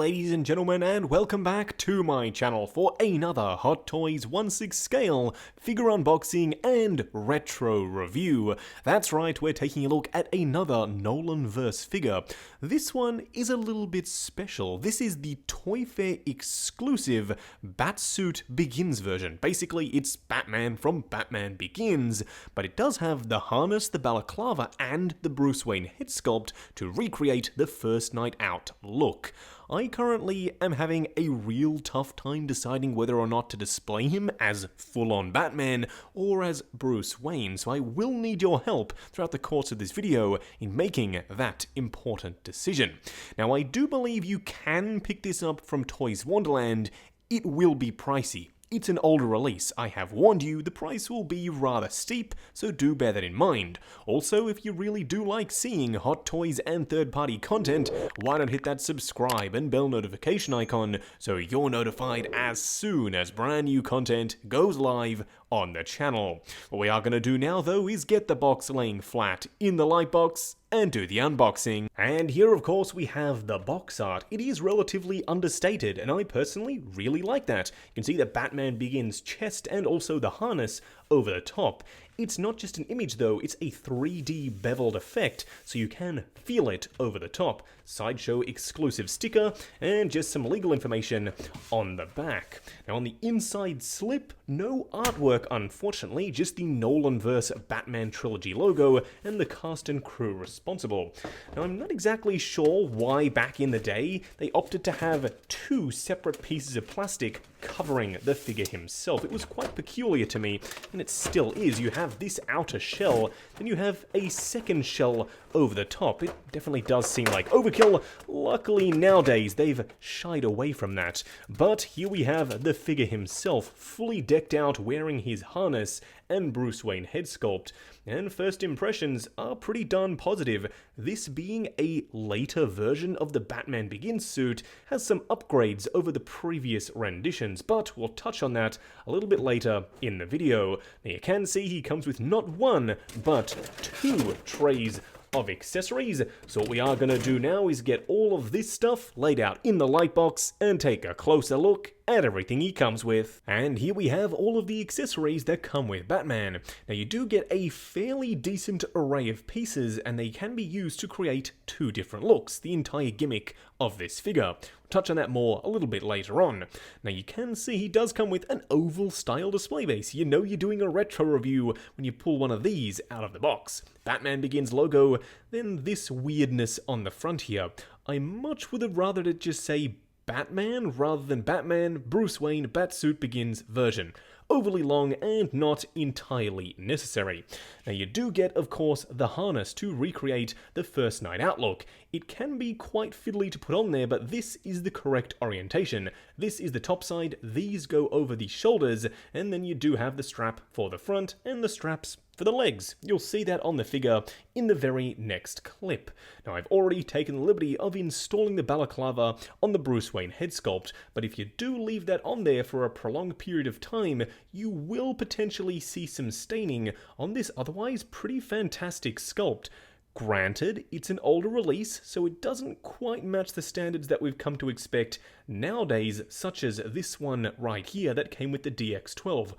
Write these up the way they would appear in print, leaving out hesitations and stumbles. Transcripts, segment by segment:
ladies and gentlemen, and welcome back to my channel for another Hot Toys 1/6 scale figure unboxing and retro review. That's right, we're taking a look at another Nolanverse figure. This one is a little bit special. This is the Toyfair exclusive Batsuit Begins version. Basically, it's Batman from Batman Begins, but it does have the harness, the balaclava, and the Bruce Wayne head sculpt to recreate the first night out look. I currently am having a real tough time deciding whether or not to display him as full-on Batman or as Bruce Wayne, so I will need your help throughout the course of this video in making that important decision. Now, I do believe you can pick this up from Toys Wonderland. It will be pricey. It's an older release. I have warned you, the price will be rather steep, so do bear that in mind. Also, if you really do like seeing Hot Toys and third-party content, why not hit that subscribe and bell notification icon so you're notified as soon as brand new content goes live on the channel. What we are going to do now, though, is get the box laying flat in the light box and do the unboxing. And here, of course, we have the box art. It is relatively understated, and I personally really like that. You can see the Batman Begins chest and also the harness over the top. It's not just an image, though, it's a 3D beveled effect, so you can feel it over the top. Sideshow exclusive sticker, and just some legal information on the back. Now, on the inside slip, no artwork, unfortunately, just the Nolanverse Batman Trilogy logo and the cast and crew responsible. Now, I'm not exactly sure why back in the day they opted to have two separate pieces of plastic covering the figure himself. It was quite peculiar to me, and it still is. You have this outer shell, then you have a second shell over the top. It definitely does seem like overkill. Luckily, nowadays, they've shied away from that. But here we have the figure himself, fully decked out, wearing his harness and Bruce Wayne head sculpt. And first impressions are pretty darn positive. This being a later version of the Batman Begins suit has some upgrades over the previous renditions, but we'll touch on that a little bit later in the video. Now, you can see he comes with not one, but two trays of accessories. So what we are going to do now is get all of this stuff laid out in the light box and take a closer look at everything he comes with. And here we have all of the accessories that come with Batman. Now, you do get a fairly decent array of pieces, and they can be used to create two different looks, the entire gimmick of this figure. We'll touch on that more a little bit later on. Now, you can see he does come with an oval style display base. You know you're doing a retro review when you pull one of these out of the box. Batman Begins logo, then this weirdness on the front here. I much would have rather it just say Batman rather than Batman Bruce Wayne Batsuit Begins version. Overly long and not entirely necessary. Now, you do get, of course, the harness to recreate the first night outlook. It can be quite fiddly to put on there, but this is the correct orientation. This is the top side, these go over the shoulders, and then you do have the strap for the front and the straps for the legs. You'll see that on the figure in the very next clip. Now, I've already taken the liberty of installing the balaclava on the Bruce Wayne head sculpt, but if you do leave that on there for a prolonged period of time, you will potentially see some staining on this otherwise pretty fantastic sculpt. Granted, it's an older release, so it doesn't quite match the standards that we've come to expect nowadays, such as this one right here that came with the DX12.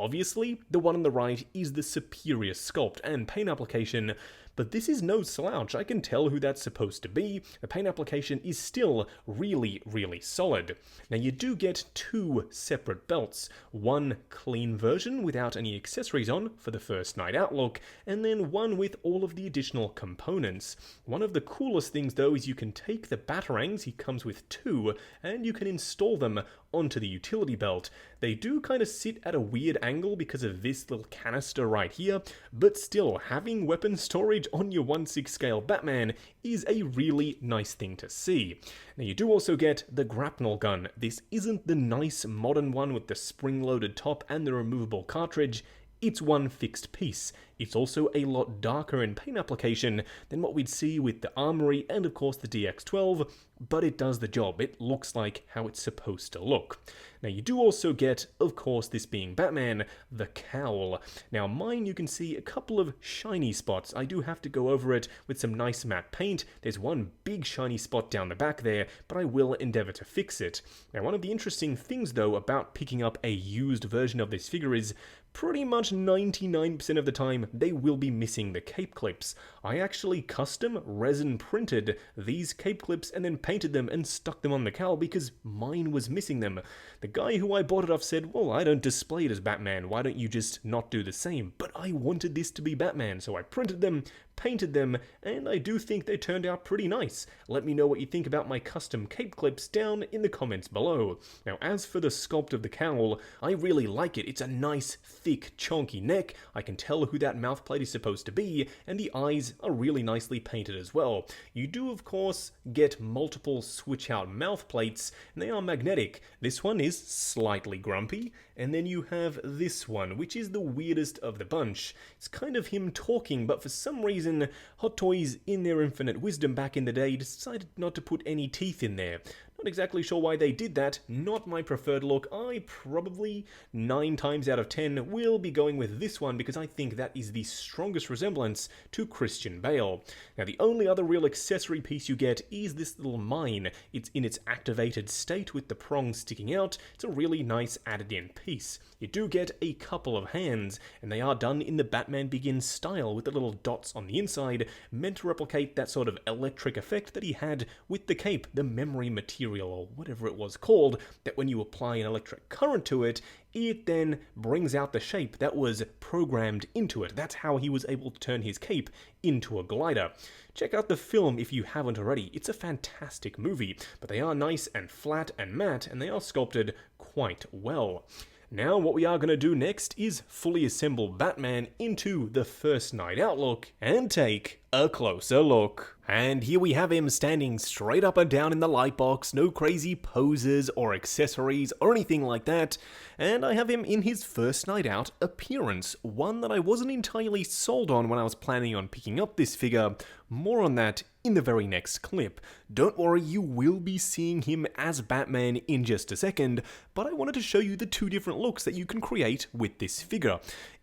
Obviously, the one on the right is the superior sculpt and paint application, but this is no slouch. I can tell who that's supposed to be. The paint application is still really, really solid. Now, you do get two separate belts. One clean version without any accessories on for the first night outlook, and then one with all of the additional components. One of the coolest things, though, is you can take the batarangs, he comes with two, and you can install them onto the utility belt. They do kind of sit at a weird angle because of this little canister right here, but still, having weapon storage on your 1/6 scale Batman is a really nice thing to see. Now, you do also get the grapnel gun. This isn't the nice modern one with the spring-loaded top and the removable cartridge. it's one fixed piece. It's also a lot darker in paint application than what we'd see with the Armory and of course the DX12, but it does the job. It looks like how it's supposed to look. Now you do also get, of course, this being Batman, the cowl. Now mine, you can see a couple of shiny spots. I do have to go over it with some nice matte paint. There's one big shiny spot down the back there, but I will endeavor to fix it. Now one of the interesting things though about picking up a used version of this figure is pretty much 99% of the time they will be missing the cape clips. I actually custom resin printed these cape clips and then painted them and stuck them on the cowl because mine was missing them. The guy who I bought it off said, well, I don't display it as Batman, why don't you just not do the same? But I wanted this to be Batman, so I printed them, painted them, and I do think they turned out pretty nice. Let me know what you think about my custom cape clips down in the comments below. Now, as for the sculpt of the cowl, I really like it. It's a nice, thick, chunky neck. I can tell who that mouth plate is supposed to be, and the eyes are really nicely painted as well. You do, of course, get multiple switch-out mouth plates, and they are magnetic. This one is slightly grumpy, and then you have this one, which is the weirdest of the bunch. It's kind of him talking, but for some reason, Hot Toys, in their infinite wisdom back in the day, decided not to put any teeth in there. Not exactly sure why they did that, not my preferred look. I probably, 9 times out of 10, will be going with this one because I think that is the strongest resemblance to Christian Bale. Now the only other real accessory piece you get is this little mine. It's in its activated state with the prongs sticking out. It's a really nice added in piece. You do get a couple of hands, and they are done in the Batman Begins style with the little dots on the inside, meant to replicate that sort of electric effect that he had with the cape, the memory material, or whatever it was called, that when you apply an electric current to it, it then brings out the shape that was programmed into it. That's how he was able to turn his cape into a glider. Check out the film if you haven't already. It's a fantastic movie, but they are nice and flat and matte, and they are sculpted quite well. Now, what we are going to do next is fully assemble Batman into the first night out look and take a closer look. And here we have him standing straight up and down in the light box, no crazy poses or accessories or anything like that. And I have him in his first night out appearance, one that I wasn't entirely sold on when I was planning on picking up this figure. More on that in the very next clip. Don't worry, you will be seeing him as Batman in just a second, but I wanted to show you the 2 different looks that you can create with this figure.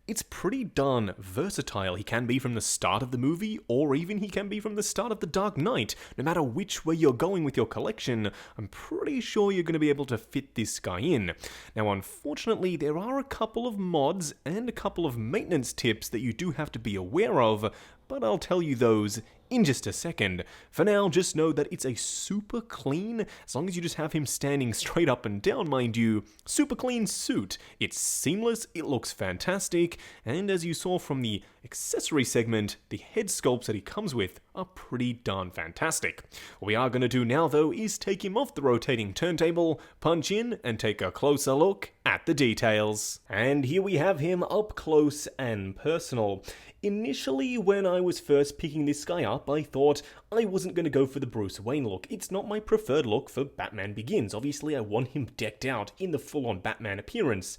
It's pretty darn versatile. He can be from the start of the movie, or even he can be from the start of The Dark Knight. No matter which way you're going with your collection, I'm pretty sure you're going to be able to fit this guy in. Now, unfortunately, there are a couple of mods and a couple of maintenance tips that you do have to be aware of, but I'll tell you those in just a second. For now, just know that it's a super clean, as long as you just have him standing straight up and down, mind you, super clean suit. It's seamless, it looks fantastic, and as you saw from the accessory segment, the head sculpts that he comes with are pretty darn fantastic. What we are going to do now, though, is take him off the rotating turntable, punch in, and take a closer look at the details. And here we have him up close and personal. Initially, when I was first picking this guy up, I thought I wasn't going to go for the Bruce Wayne look. It's not my preferred look for Batman Begins. Obviously, I want him decked out in the full-on Batman appearance.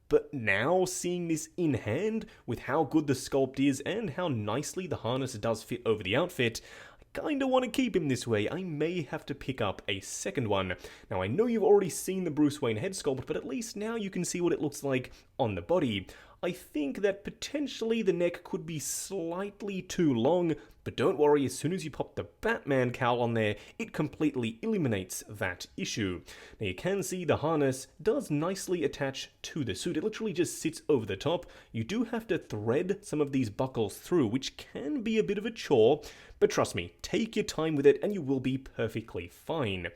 But now, seeing this in hand, with how good the sculpt is and how nicely the harness does fit over the outfit, I kinda want to keep him this way. I may have to pick up a second one. Now, I know you've already seen the Bruce Wayne head sculpt, but at least now you can see what it looks like on the body. I think that potentially the neck could be slightly too long, but don't worry, as soon as you pop the Batman cowl on there, it completely eliminates that issue. Now you can see the harness does nicely attach to the suit. It literally just sits over the top. You do have to thread some of these buckles through, which can be a bit of a chore, but trust me, take your time with it and you will be perfectly fine.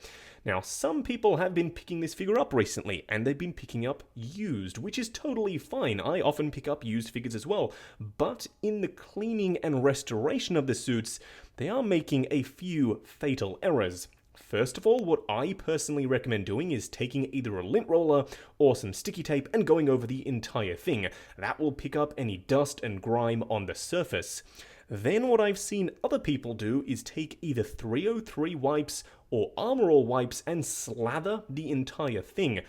Now, some people have been picking this figure up recently, and they've been picking up used, which is totally fine. I often pick up used figures as well, but in the cleaning and restoration of the suits, they are making a few fatal errors. First of all, what I personally recommend doing is taking either a lint roller or some sticky tape and going over the entire thing. That will pick up any dust and grime on the surface. Then what I've seen other people do is take either 303 wipes or Armor All wipes and slather the entire thing.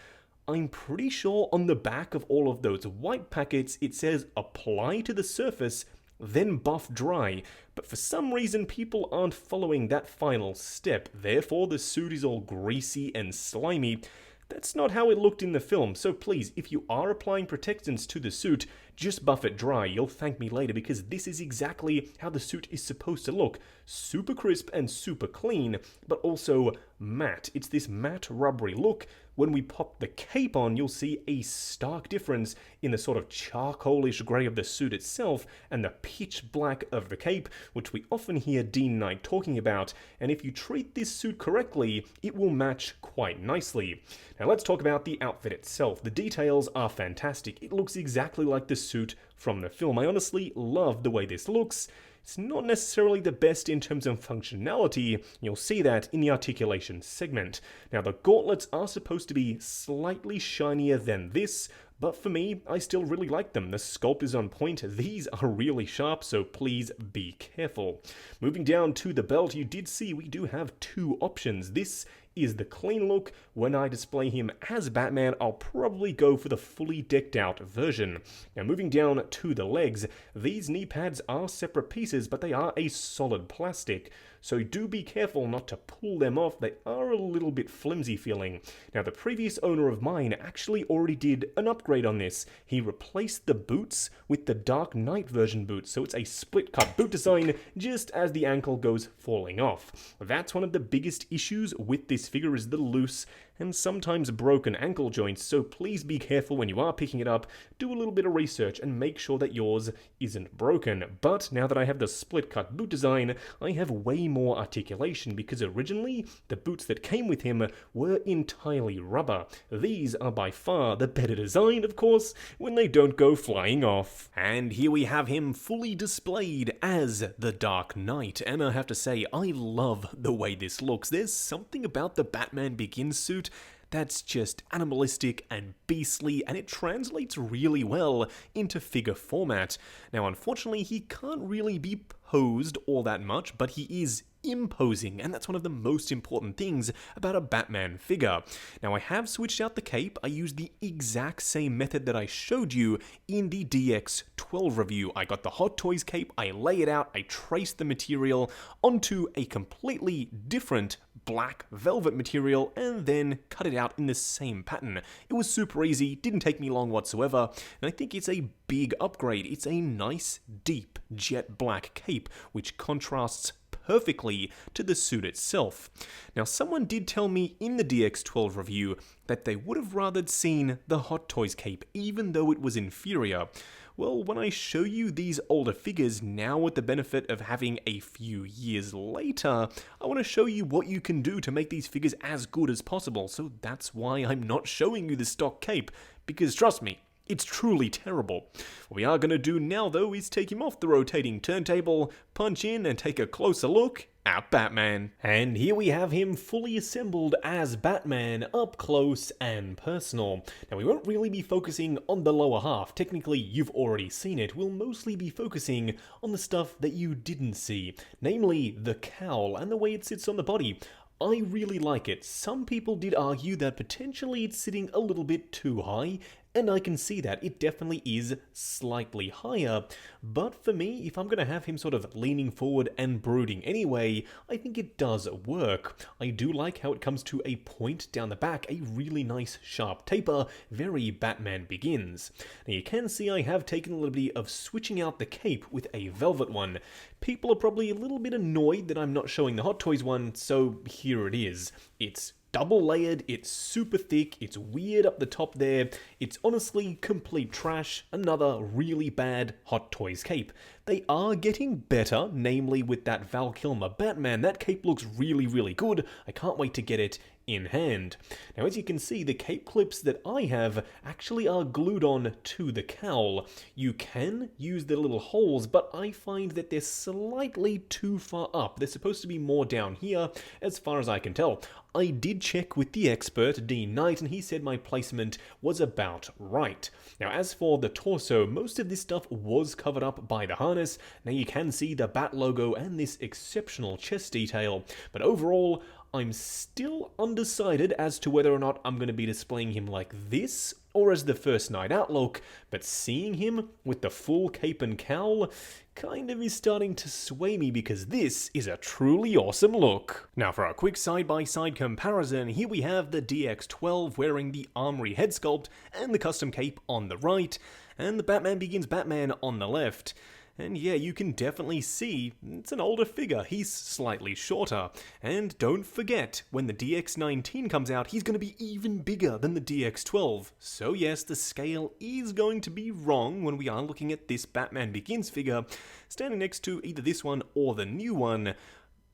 I'm pretty sure on the back of all of those white packets it says apply to the surface, then buff dry, but for some reason people aren't following that final step, therefore the suit is all greasy and slimy. That's not how it looked in the film, so please, if you are applying protectants to the suit, just buff it dry. You'll thank me later because this is exactly how the suit is supposed to look. Super crisp and super clean, but also matte. It's this matte rubbery look. When we pop the cape on, you'll see a stark difference in the sort of charcoalish grey of the suit itself and the pitch black of the cape, which we often hear Dean Knight talking about, and if you treat this suit correctly, it will match quite nicely. Now let's talk about the outfit itself. The details are fantastic. It looks exactly like the suit from the film. I honestly love the way this looks. It's not necessarily the best in terms of functionality, you'll see that in the articulation segment. Now the gauntlets are supposed to be slightly shinier than this, but for me, I still really like them. The sculpt is on point, these are really sharp, so please be careful. Moving down to the belt, you did see we do have two options. This is the clean look. When I display him as Batman, I'll probably go for the fully decked out version. Now moving down to the legs, these knee pads are separate pieces, but they are a solid plastic. So do be careful not to pull them off, they are a little bit flimsy feeling. Now the previous owner of mine actually already did an upgrade on this. He replaced the boots with the Dark Knight version boots, so it's a split cut boot design just as the ankle goes falling off. That's one of the biggest issues with this figure is the loose and sometimes broken ankle joints, so please be careful when you are picking it up, do a little bit of research and make sure that yours isn't broken. But now that I have the split cut boot design, I have way more articulation because originally the boots that came with him were entirely rubber. These are by far the better design, of course, when they don't go flying off. And here we have him fully displayed as the Dark Knight, and I have to say, I love the way this looks. There's something about the Batman Begins suit that's just animalistic and beastly, and it translates really well into figure format. Now, unfortunately, he can't really be posed all that much, but he is imposing, and that's one of the most important things about a Batman figure. Now, I have switched out the cape. I used the exact same method that I showed you in the DX12 review. I got the Hot Toys cape, I lay it out, I traced the material onto a completely different black velvet material, and then cut it out in the same pattern. It was super easy, didn't take me long whatsoever, and I think it's a big upgrade. It's a nice, deep, jet black cape, which contrasts perfectly to the suit itself. Now, someone did tell me in the DX12 review that they would have rather seen the Hot Toys cape, even though it was inferior. Well, when I show you these older figures, now with the benefit of having a few years later, I want to show you what you can do to make these figures as good as possible, so that's why I'm not showing you the stock cape, because trust me, it's truly terrible. What we are going to do now, though, is take him off the rotating turntable, punch in, and take a closer look at Batman. And here we have him fully assembled as Batman, up close and personal. Now, we won't really be focusing on the lower half. Technically, you've already seen it. We'll mostly be focusing on the stuff that you didn't see, namely the cowl and the way it sits on the body. I really like it. Some people did argue that potentially it's sitting a little bit too high, and I can see that. It definitely is slightly higher, but for me, if I'm going to have him sort of leaning forward and brooding anyway, I think it does work. I do like how it comes to a point down the back, a really nice sharp taper, very Batman Begins. Now you can see I have taken the liberty of switching out the cape with a velvet one. People are probably a little bit annoyed that I'm not showing the Hot Toys one, so here it is. It's double layered, it's super thick, it's weird up the top there, it's honestly complete trash, another really bad Hot Toys cape. They are getting better, namely with that Val Kilmer Batman. That cape looks really good, I can't wait to get it in hand. Now, as you can see, the cape clips that I have actually are glued on to the cowl. You can use the little holes, but I find that they're slightly too far up. They're supposed to be more down here, as far as I can tell. I did check with the expert, Dean Knight, and he said my placement was about right. Now, as for the torso, most of this stuff was covered up by the harness. Now, you can see the Bat logo and this exceptional chest detail, but overall, I'm still undecided as to whether or not I'm going to be displaying him like this or as the First Night Out look, but seeing him with the full cape and cowl kind of is starting to sway me because this is a truly awesome look. Now for a quick side-by-side comparison, here we have the DX12 wearing the Armory head sculpt and the custom cape on the right, and the Batman Begins Batman on the left. And yeah, you can definitely see it's an older figure, he's slightly shorter. And don't forget, when the DX19 comes out, he's going to be even bigger than the DX12. So yes, the scale is going to be wrong when we are looking at this Batman Begins figure, standing next to either this one or the new one.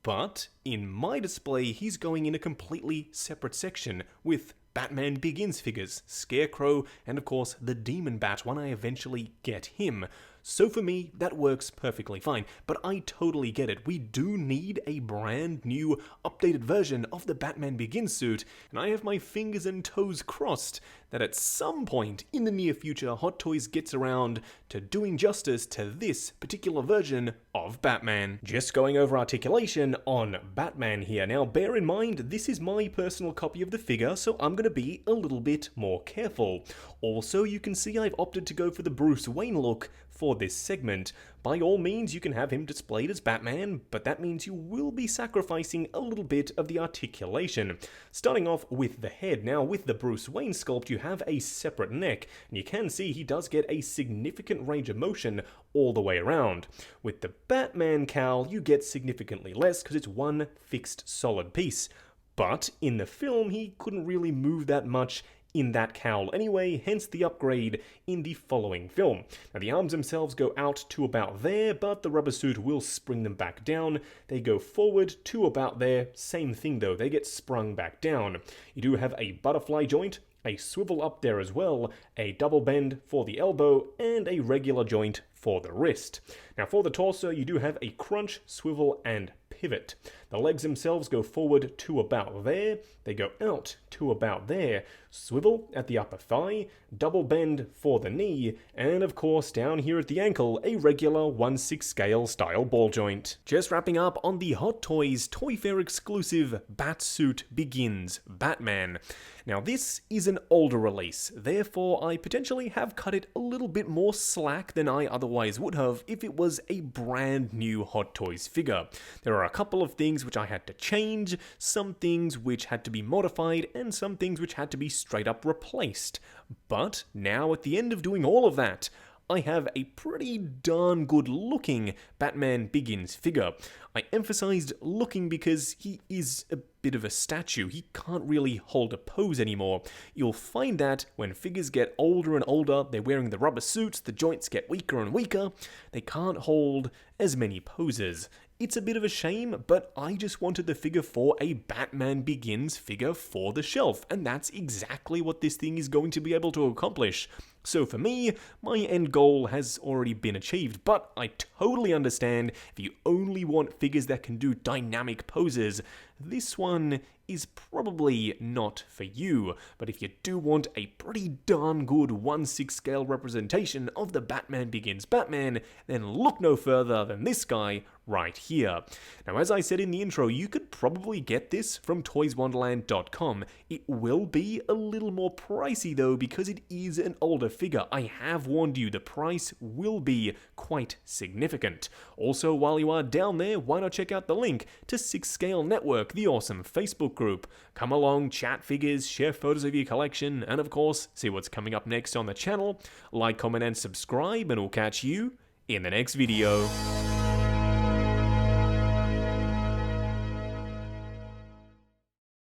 But in my display, he's going in a completely separate section with Batman Begins figures, Scarecrow, and of course the Demon Bat when I eventually get him. So for me, that works perfectly fine, but I totally get it. We do need a brand new, updated version of the Batman Begins suit, and I have my fingers and toes crossed that at some point in the near future, Hot Toys gets around to doing justice to this particular version of Batman. Just going over articulation on Batman here. Now, bear in mind, this is my personal copy of the figure, so I'm going to be a little bit more careful. Also, you can see I've opted to go for the Bruce Wayne look for this segment. By all means, you can have him displayed as Batman, but that means you will be sacrificing a little bit of the articulation. Starting off with the head. Now, with the Bruce Wayne sculpt, you have a separate neck, and you can see he does get a significant range of motion all the way around. With the Batman cowl, you get significantly less because it's one fixed solid piece. But in the film, he couldn't really move that much in that cowl anyway, hence the upgrade in the following film. Now the arms themselves go out to about there, but the rubber suit will spring them back down. They go forward to about there, same thing though, they get sprung back down. You do have a butterfly joint, a swivel up there as well, a double bend for the elbow, and a regular joint for the wrist. Now for the torso, you do have a crunch, swivel, and pivot. The legs themselves go forward to about there, they go out to about there, swivel at the upper thigh, double bend for the knee, and of course down here at the ankle, a regular 1/6 scale style ball joint. Just wrapping up on the Hot Toys Toyfair exclusive Batsuit Begins Batman. Now this is an older release, therefore I potentially have cut it a little bit more slack than I otherwise would have if it was a brand new Hot Toys figure. There are a couple of things which I had to change, some things which had to be modified, and some things which had to be straight up replaced. But now at the end of doing all of that, I have a pretty darn good looking Batman Begins figure. I emphasized looking because he is a bit of a statue. He can't really hold a pose anymore. You'll find that when figures get older and older, they're wearing the rubber suits, the joints get weaker and weaker, they can't hold as many poses. It's a bit of a shame, but I just wanted the figure for a Batman Begins figure for the shelf, and that's exactly what this thing is going to be able to accomplish. So for me, my end goal has already been achieved, but I totally understand if you only want figures that can do dynamic poses, this one is probably not for you. But if you do want a pretty darn good 1/6 scale representation of the Batman Begins Batman, then look no further than this guy right here. Now, as I said in the intro, you could probably get this from toyswonderland.com. It will be a little more pricey though, because it is an older figure. I have warned you, the price will be quite significant. Also, while you are down there, why not check out the link to 6 Scale Network, the awesome Facebook group. Come along, chat figures, share photos of your collection, and of course, see what's coming up next on the channel. Like, comment, and subscribe, and we'll catch you in the next video.